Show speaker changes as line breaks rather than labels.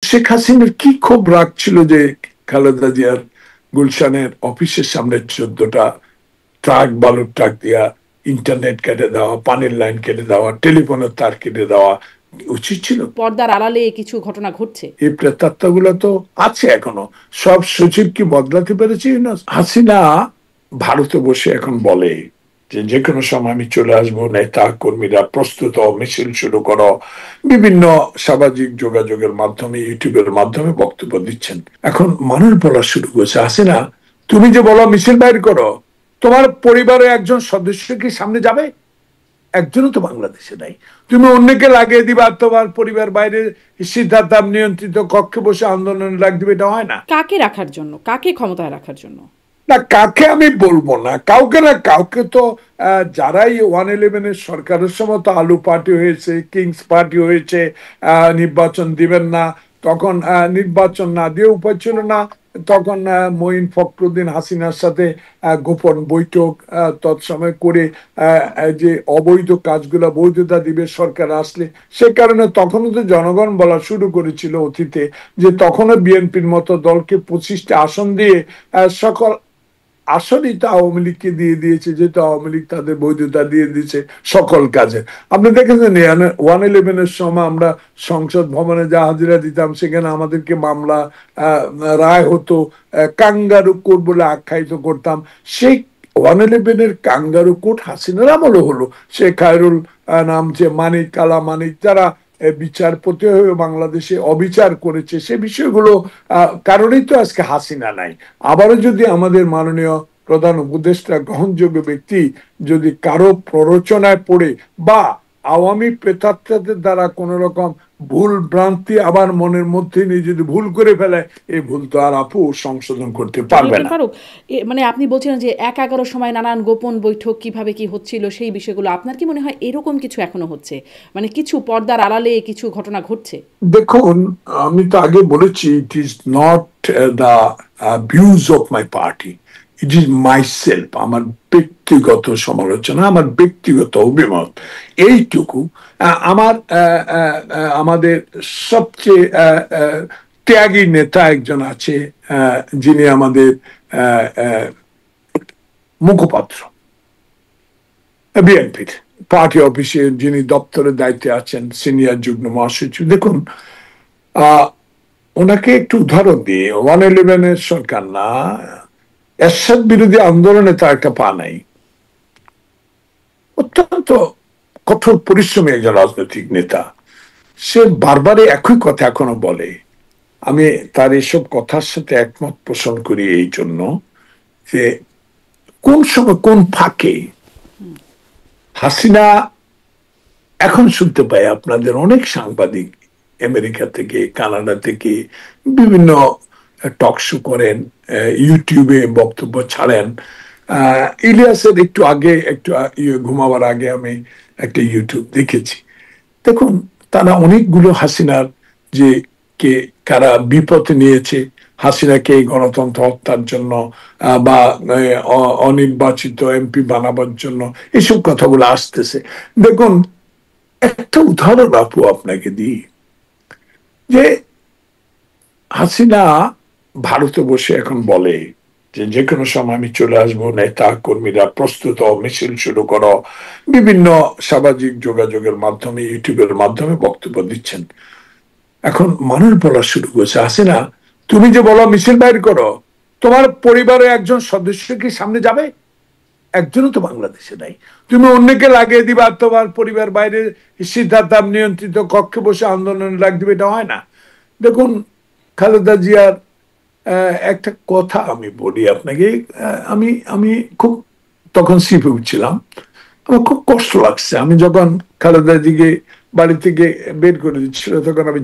শেখ হাসিনার কি খুব রাগ ছিল যে খালেদা জিয়ার গুলশানের অফিসের সামনে 14টা ট্রাক, বালুর ট্রাক দিয়া ইন্টারনেট কেটে দেওয়া, পানির লাইন কেটে দেওয়া, টেলিফোনের তার কেটে দেওয়া উচিত ছিল?
পর্দার আড়ালে কিছু ঘটনা ঘটছে।
এই প্রেতাত্মাগুলো তো আছে এখনো। সব সচিব কি বদলাতে পেরেছি না? হাসিনা ভারতে বসে এখন বলে যে যে কোনো সময় আমি চলে আসবো, নেতা কর্মীরা প্রস্তুত, মিছিল শুরু করো। বিভিন্ন সামাজিক যোগাযোগের মাধ্যমে, ইউটিউবের মাধ্যমে বক্তব্য দিচ্ছেন। এখন মানুষ বলা শুরু করেছে, হাসিনা তুমি যে বলো মিছিল বাইর করো, তোমার পরিবারের একজন সদস্য কি সামনে যাবে? একজনও তো বাংলাদেশে নাই। তুমি অন্যকে লাগিয়ে দিবা, তোমার পরিবার বাইরে সিদ্ধান্ত নিয়ন্ত্রিত কক্ষে বসে আন্দোলন লাগ দিবে, এটা হয় না।
কাকে রাখার জন্য, কাকে ক্ষমতায় রাখার জন্য?
না, কাকে আমি বলবো না, কাউকে না কাউকে তো যারাই 111-এর সরকারের সময় তো আলু পার্টি হয়েছে, কিংস পার্টি হয়েছে, নির্বাচন দিবেন না, তখন নির্বাচন না দিয়ে উপায় ছিল না, তখন মঈন ফখরুদ্দিন হাসিনার সাথে গোপন বৈঠক তৎসময় করে যে অবৈধ কাজগুলা বৈধতা দিবে সরকার আসলে। সে কারণে তখনও তো জনগণ বলা শুরু করেছিল অতীতে যে তখনও বিএনপির মতো দলকে 25টা আসন দিয়ে সকল আসলেই তো আওয়ামী লীগকে দিয়ে দিয়েছে, যেহেতু আওয়ামী লীগ তাদের বৈধতা দিয়ে দিয়েছে সকল কাজে। আপনি দেখেছেন 111-এর সময় আমরা সংসদ ভবনে যা হাজিরা দিতাম, সেখানে আমাদেরকে মামলা রায় হতো, কাঙ্গারু কোর্ট বলে আখ্যায়িত করতাম। সেই 111-এর কাঙ্গারু কোর্ট হাসিনার আমলে হলো। সে খায়রুল নাম যে মানিক, কালা মানিক, যারা বিচারপতি হয়ে বাংলাদেশে অবিচার করেছে, সে বিষয়গুলো কারণেই তো আজকে হাসিনা নাই। আবারও যদি আমাদের মাননীয় প্রধান উপদেষ্টা, গ্রহণযোগ্য ব্যক্তি, যদি কারো প্ররোচনায় পড়ে বা আওয়ামী প্রেতাত্মাদের দ্বারা কোন রকম ভুল ভ্রান্তি আবার মনের মধ্যে নিয়ে যদি ভুল করে ফেলে, এই ভুল তো আর আপু সংশোধন করতে পারবে না।
ফারুক, মানে আপনি বলছিলেন যে 1-11 সময় নানান গোপন বৈঠক কিভাবে কি হচ্ছিল সেই বিষয়গুলো, আপনার কি মনে হয় এরকম কিছু এখনো হচ্ছে, মানে কিছু পর্দার আড়ালে কিছু ঘটনা ঘটছে?
দেখুন, আমি তো আগে বলেছি, it is not the views of my party, it is my self, আমার ব্যক্তিগত সমালোচনা, আমার ব্যক্তিগত অভিমত, এইটুকু। আমার আমাদের সবচেয়ে ত্যাগী নেতা একজন আছে, যিনি আমাদের মুখপাত্র বিএনপির পার্টি অফিসে, যিনি দপ্তরের দায়িত্বে আছেন, সিনিয়র যুগ্ম মহাসচিব। দেখুন, ওনাকে একটু উদাহরণ দিয়ে, 111-এর সরকার না, এরশাদ বিরোধী আন্দোলনে তার একটা পা নাই। অত্যন্ত কঠোর পরিশ্রমী একজন রাজনৈতিক নেতা। সে বারবারই একই কথা এখনো বলে। আমি তার এসব কথার সাথে একমত পোষণ করি এই জন্য যে কোন সময় কোন ফাঁকে হাসিনা, এখন শুনতে পাই আপনাদের অনেক সাংবাদিক আমেরিকা থেকে, কানাডা থেকে বিভিন্ন টক শো করেন, ইউটিউবে বক্তব্য ছাড়েন। ইলিয়াসের একটু আগে, একটু ঘুমাবার আগে আমি একটা ইউটিউব দেখেছি। দেখুন, তারা অনেকগুলো হাসিনার যে কে কারা বিপথে নিয়েছে, হাসিনাকে গণতন্ত্র হত্যার জন্য বা অনির্বাচিত এমপি বানাবার জন্য, এসব কথাগুলো আসতেছে। দেখুন, একটা উদাহরণ আপু আপনাকে দিই, যে হাসিনা ভারতে বসে এখন বলে যে যে কোনো সময় আমি চলে আসবো, নেতা কর্মীরা প্রস্তুত, মিছিল শুরু করো। বিভিন্ন সামাজিক যোগাযোগের মাধ্যমে, ইউটিউবের মাধ্যমে বক্তব্য দিচ্ছেন। এখন মানুষ বলা শুরু করেছে, হাসিনা তুমি যে বলো মিছিল বাইর করো, তোমার পরিবারের একজন সদস্য কি সামনে যাবে? একজনও তো বাংলাদেশে নাই। তুমি অন্যকে লাগিয়ে দিবা, তোমার পরিবার বাইরে সিদ্ধান্ত নিয়ন্ত্রিত কক্ষে বসে আন্দোলন লাগ দিবে, এটা হয় না। দেখুন, খালেদা জিয়ার একটা কথা আমি বলি আপনাকে। আমি আমি খুব তখন সিপে উঠছিলাম, আমার খুব কষ্ট লাগছে। আমি যখন খালেদা জিকে বাড়ি থেকে বের করে দিচ্ছিল, তখন আমি